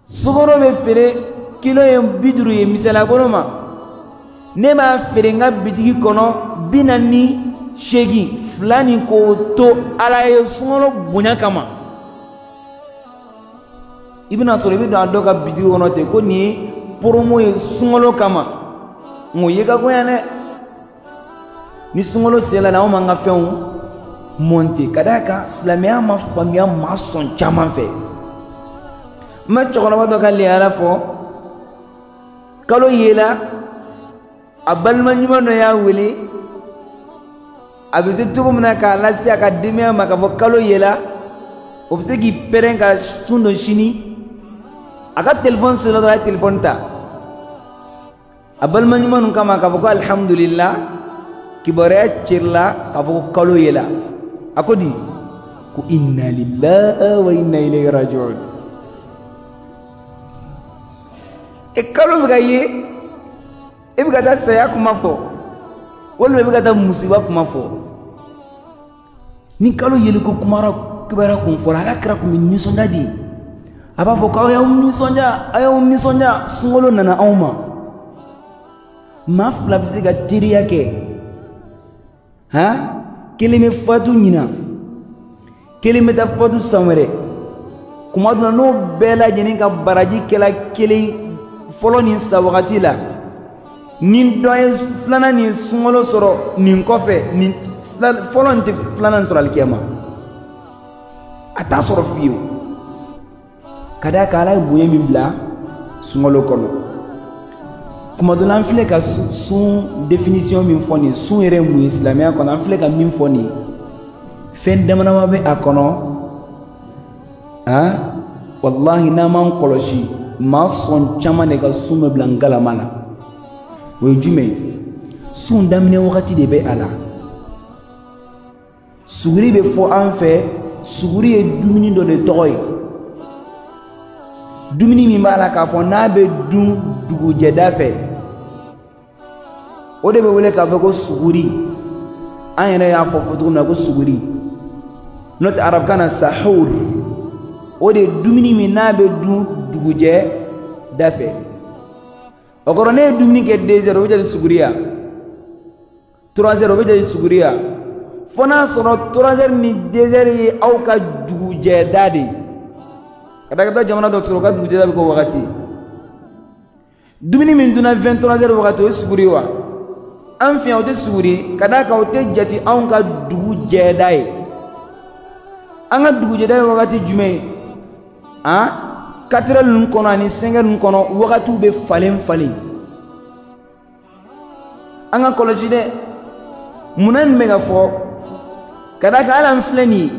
sugoro be fere kilo ye biduru ye misala kono ma ne b'a fere nga bitigi kono binani shegi flani ko to ala ye sugoro bonya kama ibina soro bi do adoka bitigi kono te ko ni promo ye sugoro kama mo yega ko ya ne ni sugoro sela na o manga fɛnw monte kadaka silamɛya ma faamuya ma sɔn caman fɛ ma cɛkɔrɔba dɔ ka liyara fɔ kalo yela a balima ɲuman dɔ y'a wele a bɛ se cogo min na k'a lase a ka denbaya ma k'a fɔ kalo yela o bɛ se k'i pɛrɛn ka sun dɔ sini a ka telefɔni sɔrɔ dɔrɔn a ye telefɔni ta a balima ɲuman ninnu kama k'a fɔ ko alihamudulila kibaruya cirila k'a fɔ ko kalo yela a ko di ko inna lillahi wa inna ilayhi raji'un kalo bɛ ka ye e bɛ ka taa saya kuma fɔ walima e bɛ ka taa musiba kuma fɔ ni kalo yeliko kumara kibaruya kun fɔra Alakira kun bɛ nisɔndiya de a b'a fɔ k'aw y'aw nisɔndiya sunkalo nana anw ma maa fila bɛ se ka teriya kɛ kelen bɛ fatu ɲina kelen bɛ taa fatu san wɛrɛ kuma dɔ la n'o bɛɛ lajɛlen ka baraji kɛla kelen fɔlɔ nin sa wagati la ni dɔ ye filanan nin sunkalo sɔrɔ nin kɔfɛ nin fɔlɔ nin tɛ filanan sɔrɔ alikiyama a t'a sɔrɔ fiyewu ka d'a kan Ala ye bonya min bila sunkalo kɔnɔ kuma dɔ la an filɛ ka sun définition min fɔ nin sun yɛrɛ mun ye silamɛya kɔnɔ an filɛ ka min fɔ nin fɛn dama dama bɛ a kɔnɔ wallahi n'an m'an kɔlɔsi maa sɔn caman de ka sun bɛ bila ngalama la o ye jumɛn ye sun daminɛ wagati de bɛ a la suguri bɛ fɔ an fɛ suguri ye dumuni dɔ de tɔgɔ ye dumuni min b'a la k'a fɔ n'a bɛ dun dugujɛda fɛ o de bɛ wele k'a fɔ ko suguri an yɛrɛ y'a fɔ cogo min na ko suguri n'o tɛ arabukan na sahur o de ye dumuni min n'a bɛ dun dugujɛda fɛ o kɔrɔ ne ye dumuni kɛ 2 heures o bɛ jate suguriya 3 heures o bɛ jate suguriya fo n'a sɔrɔ 3 heures ni 2 heures ye aw ka dugujɛda de ye ka taa jamana dɔ sɔrɔ o ka dugujɛda bɛ k'o wagati dumuni min dunna 23 heures wagati o ye suguri wa an fɛ yan o tɛ suguri ka d'a kan o tɛ jate anw ka dugujɛda ye an ka dugujɛda ye wagati jumɛn ye 4 heures ninnu kɔnɔ ani 5 heures ninnu kɔnɔ wagatiw bɛ falen falen an ka kɔlɔsi dɛ munna nin bɛ ka fɔ ka d'a kan hali an filɛ nin ye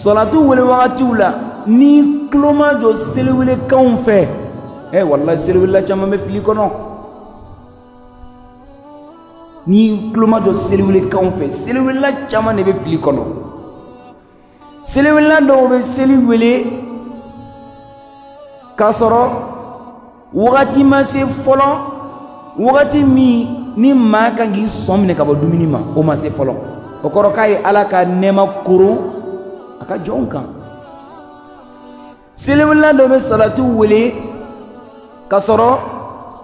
salatu wele wagatiw la ni tulo ma jɔ seliwelekanw fɛ wallahi seliwelela caman bɛ fili kɔnɔ ni tulo ma jɔ seliwelekanw fɛ seliwelela caman de bɛ fili kɔnɔ seliwelela dɔw bɛ seli wele k'a sɔrɔ wagati ma se fɔlɔ wagati min ni maa kan k'i sɔn minɛ ka bɔ dumuni ma o ma se fɔlɔ o kɔrɔ k'a ye Ala ka nɛɛma koron a ka jɔnw kan seliwelela dɔ bɛ salatu wele ka sɔrɔ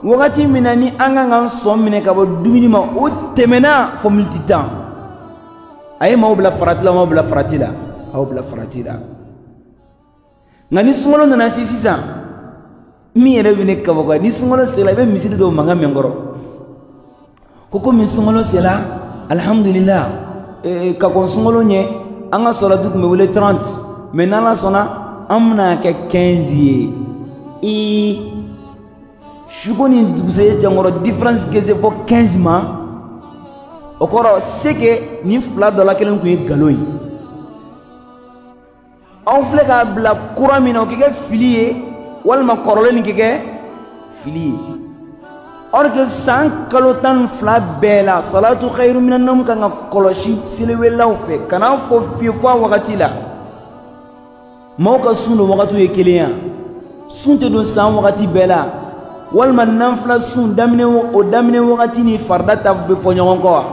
wagati min na ni an kan ka sɔn minɛ ka bɔ dumuni ma o tɛmɛna fɔ miniti 10 a ye maaw bila farati la maaw bila farati la aw bila farati la nka ni sunkalo nana se sisan min yɛrɛ bɛ ne kabako ni sunkalo sera i bɛ misiri dɔw mankan mɛn kɔrɔ ko komi sunkalo sera alhamdulillah ka kɔn sunkalo ɲɛ an ka salatu tun bɛ wele 30 mais n'Ala sɔnna an bɛna kɛ 15 ye suko ni dugusɛjɛ jankɔrɔ différence kɛ se fɔ 15 ma o kɔrɔ c'est que ni fila dɔ la kelen tun ye nkalon ye anw filɛ k'a bila kura min na o kɛ kɛ fili ye walima kɔrɔlen nin kɛ kɛ fili ye or que san kalo 12 bɛɛ la salatu khairu minan nawm kan ka kɔlɔsi seliwelelaw fɛ kana fɔ fiye fɔ a wagati la maaw ka sun don wagatiw ye kelen ya sun tɛ don san wagati bɛɛ la walima nanfila sun daminɛ wagati ni farida ta bɛ fɔ ɲɔgɔn kɔ wa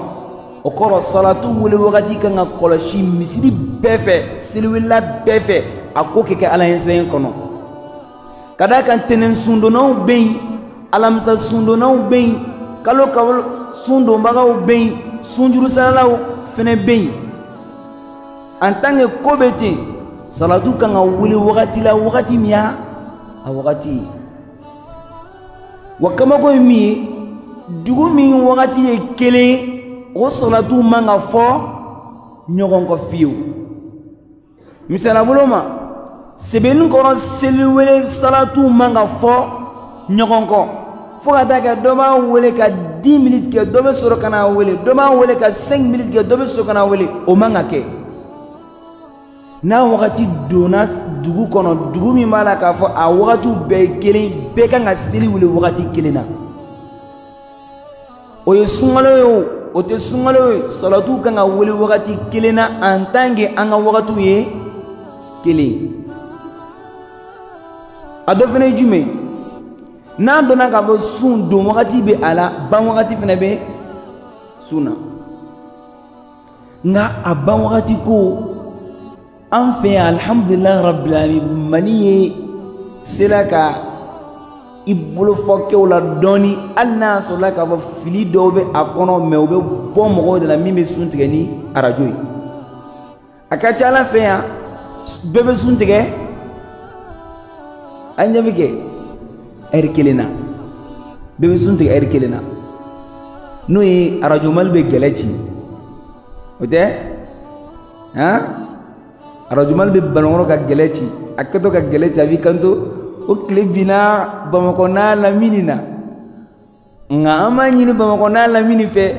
o kɔrɔ salatu wele wagati kan ka kɔlɔsi misiri bɛɛ fɛ seliwelila bɛɛ fɛ a ko kɛ ala ɲɛ sɛn kɔnɔ ka d'a kan tɛnɛn sundonnaw bɛ yen alamisa sundonnaw bɛ yen kalo sundonbagaw bɛ yen sunjurusalalaw fɛnɛ bɛ yen en tant que ko bɛ ten salatu kan ka wele wagati la wagati min y'a a wagati ye wa kabako ye min ye dugu min wagati ye kelen o salatu man ka fɔ ɲɔgɔn kɔ fiyewu misala bolo ma sɛbɛnni kɔrɔ seliwele salatu man ka fɔ ɲɔgɔn kɔ fo ka taa kɛ dɔ b'a wele ka 10 minutes kɛ dɔ bɛ sɔrɔ ka n'a wele dɔ b'a wele ka 5 minutes kɛ dɔ bɛ sɔrɔ ka n'a wele o man ka kɛ n'a wagati donna dugu kɔnɔ dugu min b'a la k'a fɔ a wagatiw bɛɛ ye kelen bɛɛ kan ka seli wele wagati kelen na o ye sunkalo ye o o tɛ sunkalo ye salatu kan ka wele wagati kelen na en tant que an ka wagatiw ye kelen a dɔ fana ye jumɛn n'a dɔnna k'a fɔ sun don wagati bɛ a la ban wagati fana bɛ sun na nka a ban wagati ko an fɛ yan alhamdulilayi rabbil alamin Mali ye sera ka i bolofɔkɛw la dɔɔni hali n'a sɔrɔla k'a fɔ fili dɔw bɛ a kɔnɔ mɛ u bɛ bɔ mɔgɔw de la min bɛ sun tigɛ ni arajo ye a ka ca Ala fɛ yan bɛɛ bɛ sun tigɛ a ɲɛ bɛ kɛ ɛri kelen na bɛɛ bɛ sun tigɛ ɛri kelen na n'o ye arajo Mali bɛ gɛlɛ ci o tɛ han arajo Mali bɛ banankɔrɔ ka gɛlɛ ci a kɛtɔ ka gɛlɛ ci a b'i kanto o tile binna Bamakɔ n'a lamini na nka an b'a ɲini Bamakɔ n'a lamini fɛ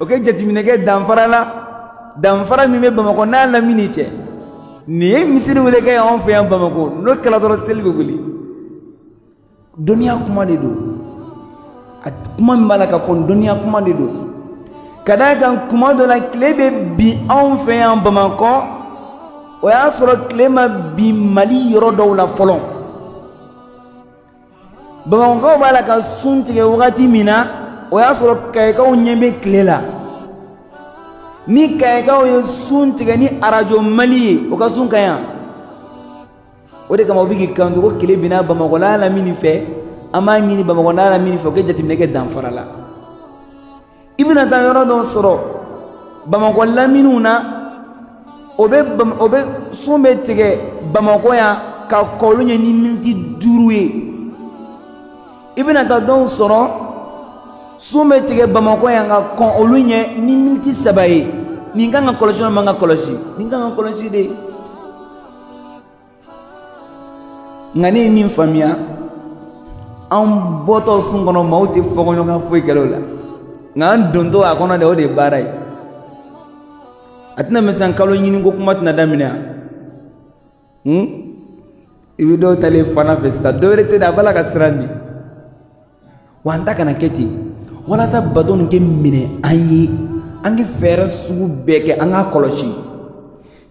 o kɛ jateminɛ kɛ danfara la danfara min bɛ Bamakɔ n'a lamini cɛ nin ye misiri wele kɛ anw fɛ yan Bamakɔ n'o kɛla dɔrɔn seli bɛ wuli dɔnniya kuma de don a kuma min b'a la ka fɔ dɔnniya kuma de don ka d'a kan kuma dɔ la tile bɛ bin anw fɛ yan Bamakɔ o y'a sɔrɔ tile ma bin Mali yɔrɔ dɔw la fɔlɔ Bamakɔkaw b'a la ka sun tigɛ wagati min na o y'a sɔrɔ Kayikaw ɲɛ bɛ tile la ni Kayikaw ye sun tigɛ ni arajo Mali ye o ka sun ka ɲi o de kama u bɛ k'i kanto ko tile binna Bamakɔ n'a lamini fɛ an b'a ɲini Bamakɔ n'a lamini fɛ o kɛ jateminɛ kɛ danfara la i bɛna taa yɔrɔ dɔ sɔrɔ Bamakɔ laminiw na o bɛ sun bɛ tigɛ Bamakɔ yan ka kɔn olu ɲɛ ni miniti 5 ye i bɛna taa dɔw sɔrɔ sun bɛ tigɛ Bamakɔ yan ka kɔn olu ɲɛ ni miniti 3 ye nin kan ka kɔlɔsi o man ka kɔlɔsi nin kan ka kɔlɔsi de nka ne ye min faamuya an bɔtɔ sun kɔnɔ maaw tɛ fɔkɔɲɔgɔn foyi kɛlɛ o la nka an dontɔ a kɔnɔ de o de ye baara ye a tɛna mɛ sisan kalo ɲini ko kuma tɛna daminɛ i bɛ dɔw talen fana fɛ sisan dɔ wɛrɛ tɛ dɛ a b'a la ka siran di wa an ta kana kɛ ten walasa bato nin kɛ minɛ an ye an kɛ fɛɛrɛ sugu bɛɛ kɛ an k'a kɔlɔsi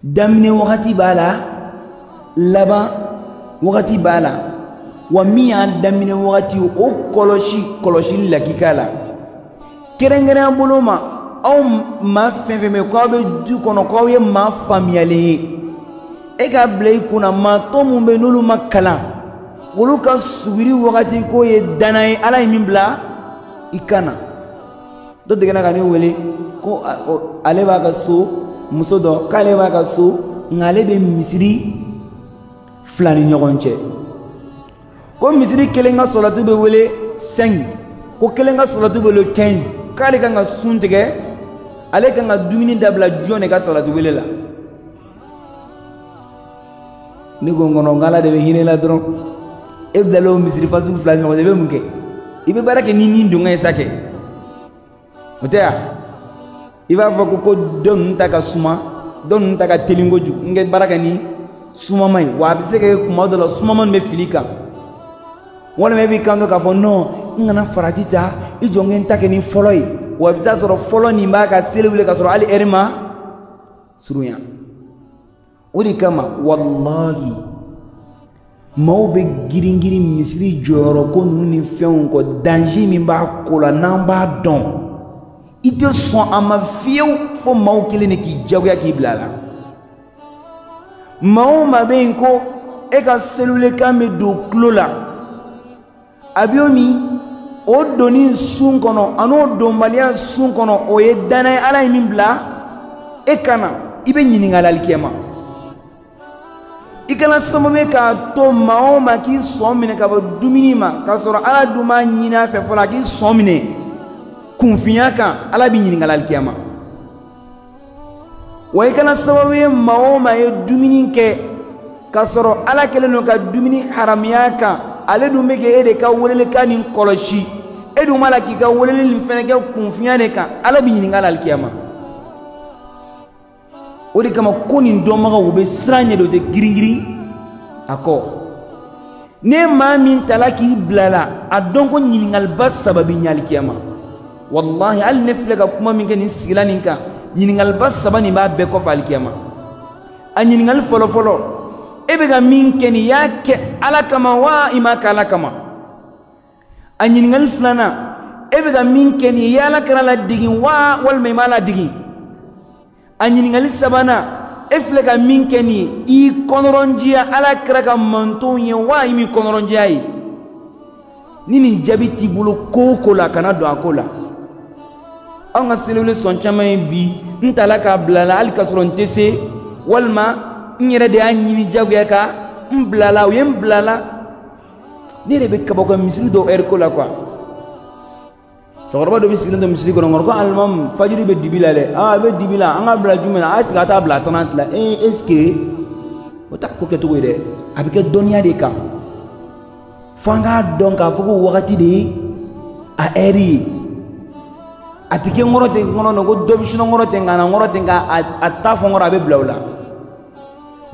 daminɛ wagati b'a la laban wagati b'a la wa min y'a daminɛ wagati o kɔlɔsili la k'i k'a la kɛrɛnkɛrɛnya bolo ma aw maa fɛn fɛn bɛ k'aw bɛ du kɔnɔ k'aw ye maa faamuyalen ye e k'a bila i kunna maa tɔ minnu bɛ n'olu ma kalan olu ka subiri wagati ko ye danna ye Ala ye min bila i kan na dɔ degena ka ne wele ko ale b'a ka so muso dɔ k'ale b'a ka so nka ale bɛ misiri 2 ni ɲɔgɔn cɛ ko misiri 1 ka salatu bɛ wele 5 ko 1 ka salatu bɛ wele 15 k'ale kan ka sun tigɛ ale kan ka dumuni dabila jɔn de ka salatu wele la ne ko n kɔnɔ Ala de bɛ hinɛ la dɔrɔn e bilala o misiri fasugu 2 ni ɲɔgɔn cɛ i bɛ mun kɛ i bɛ baara kɛ ni nin don ye sa kɛ o tɛ yan i b'a fɔ ko dɔ ninnu ta ka suma dɔ ninnu ta ka teli kojugu n kɛ baara kɛ ni sumama ye wa a bɛ se ka kɛ kuma dɔ la sumama min bɛ fili kan walima i b'i kanto k'a fɔ non n kana farati ta i jɔ n kɛ n ta kɛ ni fɔlɔ ye wa i bɛ taa sɔrɔ fɔlɔ nin b'a ka seli wele ka sɔrɔ hali ɛri ma surunya o de kama walahi maaw bɛ girin girin misiri jɔyɔrɔ ko ninnu ni fɛnw kɔ danger min b'a ko la n'an b'a dɔn ite son ama fiyew fo maaw kelen de k'i jagoya k'i bila la maa o maa bɛ yen ko e ka selulekan bɛ don tulo la abiyo min o donni sun kɔnɔ an'o donbaliya sun kɔnɔ o ye danaya ala ye min bila e kana i bɛ ɲininkali alikiyama i kana sababu ye k'a to maa o maa k'i sɔn minɛ ka bɔ dumuni ma k'a sɔrɔ ala dun b'a ɲini a fɛ fɔlɔ a k'i sɔn minɛ kunfinya kan ala b'i ɲininkali alikiyama wa i kana sababu ye maa o maa ye dumuni kɛ k'a sɔrɔ ala kɛlen don ka dumuni haramuya kan ale dun bɛ kɛ e de ka welelikan nin kɔlɔsi e dun b'a la k'i ka weleli nin fɛnɛ kɛ kunfinya de kan ala b'i ɲininkali alikiyama o de kama ko nin dɔnbagaw u bɛ siran ɲɛ de o tɛ girin-girin a kɔ ne maa min tala k'i bila la a dɔn ko ɲininkaliba saba bɛ ɲɛ alikiyama wallahi hali ne filɛ ka kuma min kɛ nin sigila nin kan ɲininkaliba saba nin b'a bɛɛ kɔfɛ alikiyama a ɲininkali fɔlɔ-fɔlɔ e bɛ ka min kɛ nin y'a kɛ ala kama wa i m'a kɛ ala kama a ɲininkali filanan e bɛ ka min kɛ nin i ye ala kɛra ladegin wa walima i m'a ladegin a ɲininkali sabanan e filɛ ka min kɛ nin ye i kɔnɔrɔnjiya ala kɛra ka mantonw ye wa i m'i kɔnɔrɔnjiya ye ni nin jaabi t'i bolo ko o ko la kana don a ko la an ka selewele sɔn caman ye bi n tala k'a bila la hali k'a sɔrɔ n tɛ se walima n yɛrɛ de y'a ɲini jagoya ka n bila la u ye n bila la ne de bɛ kabako misiri dɔw ɛri ko la quoi cɛkɔrɔba dɔ bɛ sigilen to misiri kɔnɔ ko alimamu fajiri bɛ dibi la dɛ a bɛ dibi la an ka bila jumɛn na a sigi a t'a bila a tɔnɔ la est ce que o t'a ko kɛcogo ye dɛ a bɛ kɛ dɔnniya de kan fo an k'a dɔn k'a fɔ ko wagati de ye a ɛri ye a tɛ kɛ ŋɔrɔ tɛ kɔnɔ dɔn ko dɔ bɛ sinɔ ŋɔrɔ tɛ nka na ŋɔrɔ tɛ nka a t'a fɔ ŋɔrɔ a bɛ bila o la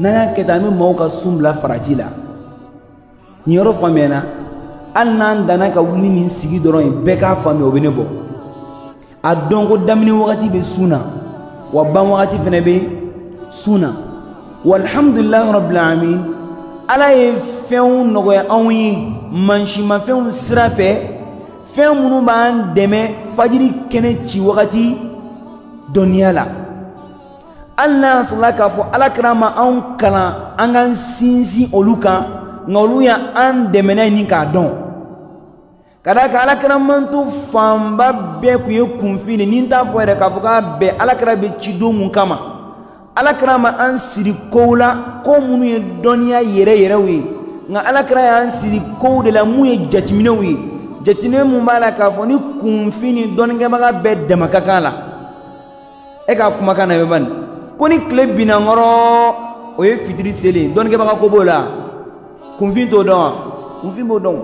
n'an y'a kɛ tan an bɛ maaw ka sun bila farati la nin yɔrɔ faamuyana hali n'an danna ka wuli nin sigi dɔrɔn ye bɛɛ k'a faamuya o bɛ ne bɔ a dɔn ko daminɛ wagati bɛ sun na wa ban wagati fana bɛ sun na walhamdulilayi rabbil alamin ala ye fɛnw nɔgɔya anw ye mansimafɛnw sira fɛ fɛn minnu b'an dɛmɛ fajiri kɛnɛ ci wagati dɔnniya la hali n'a sɔrɔla k'a fɔ ala kɛra ma anw kalan an k'an sinsin olu kan nka olu y'an dɛmɛ n'a ye ni k'a dɔn ka d'a kan ala kɛra manto fanba bɛɛ tun ye kunfin de ni n t'a fɔ yɛrɛ k'a fɔ k'a bɛɛ ala kɛra bɛ ci don mun kama ala kɛra ma an siri kow la ko minnu ye dɔnniya yɛrɛ yɛrɛw ye nka ala kɛra y'an siri kow de la mun ye jateminɛw ye jateminɛ mun b'a la k'a fɔ ni kunfin ni dɔnnikɛbaga bɛɛ dama ka kan la e k'a kumakan na bɛ bani ko ni tile binna nkɔrɔ o ye fitiri selen dɔnnikɛbaga ko b'o la kunfin t'o dɔn wa kunfin b'o dɔn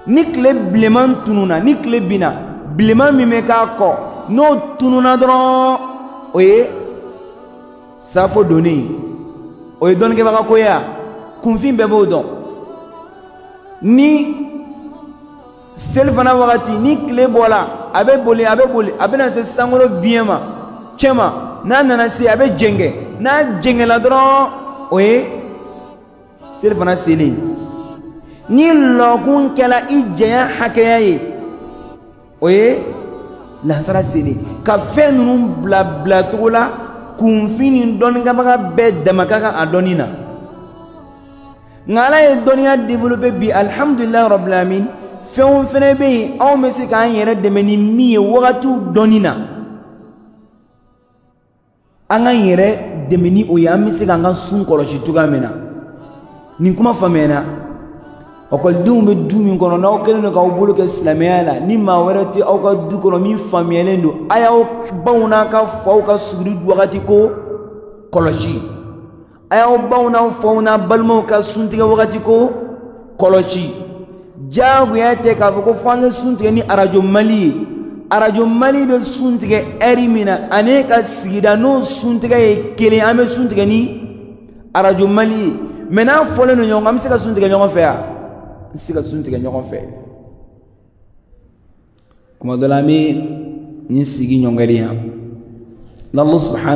ni tile bilenman tununa ni tile binna bilenman min bɛ k'a kɔ n'o tununa dɔrɔn o ye safo donnen o ye dɔnnikɛbaga ko ye wa kunfin bɛɛ b'o dɔn ni selifana wagati ni tile bɔra a bɛ boli a bɛna se sankolo biɲɛ ma cɛ ma n'a nana se a bɛ jɛngɛ n'a jɛngɛla dɔrɔn o ye selifana selen ni lɔkun kɛla i jɛnya hakɛya ye o ye lansara selen ka fɛn ninnu bila cogo la kunfin ni dɔnnikɛbaga bɛɛ dama ka kan a dɔnni na nka ala ye dɔnniya développé bi alhamdulilayi rabbil alamin fɛnw fɛnɛ bɛ yen anw bɛ se k'an yɛrɛ dɛmɛ ni min ye wagatiw dɔnni na an k'an yɛrɛ dɛmɛ ni o ye an bɛ se k'an ka sun kɔlɔsi cogoya min na nin kuma faamuyana ɔkɔlidenw bɛ du min kɔnɔ n'aw kɛlen don k'aw bolo kɛ silamɛya la ni maa wɛrɛ tɛ aw ka du kɔnɔ min faamuyalen don a y'aw baw n'a ka faw ka suguri wagati ko kɔlɔsi a y'aw baw n'a faw n'a balimaw ka suntigɛ wagati ko kɔlɔsi diyagoya tɛ k'a fɔ ko fo an ka sun tigɛ ni arajo mali ye arajo mali bɛ sun tigɛ ɛri min na ani ka sigida n'o sun tigɛ ye kelen an bɛ sun tigɛ ni arajo mali ye mɛ n'a fɔlen don ɲɔgɔn kan an bɛ se ka sun tigɛ ɲɔgɔn fɛ yan an bɛ se ka sun tigɛ ɲɔgɔn fɛ kuma dɔ la an bɛ nin sigi ɲɔngɛri yan n'Allah subhanahu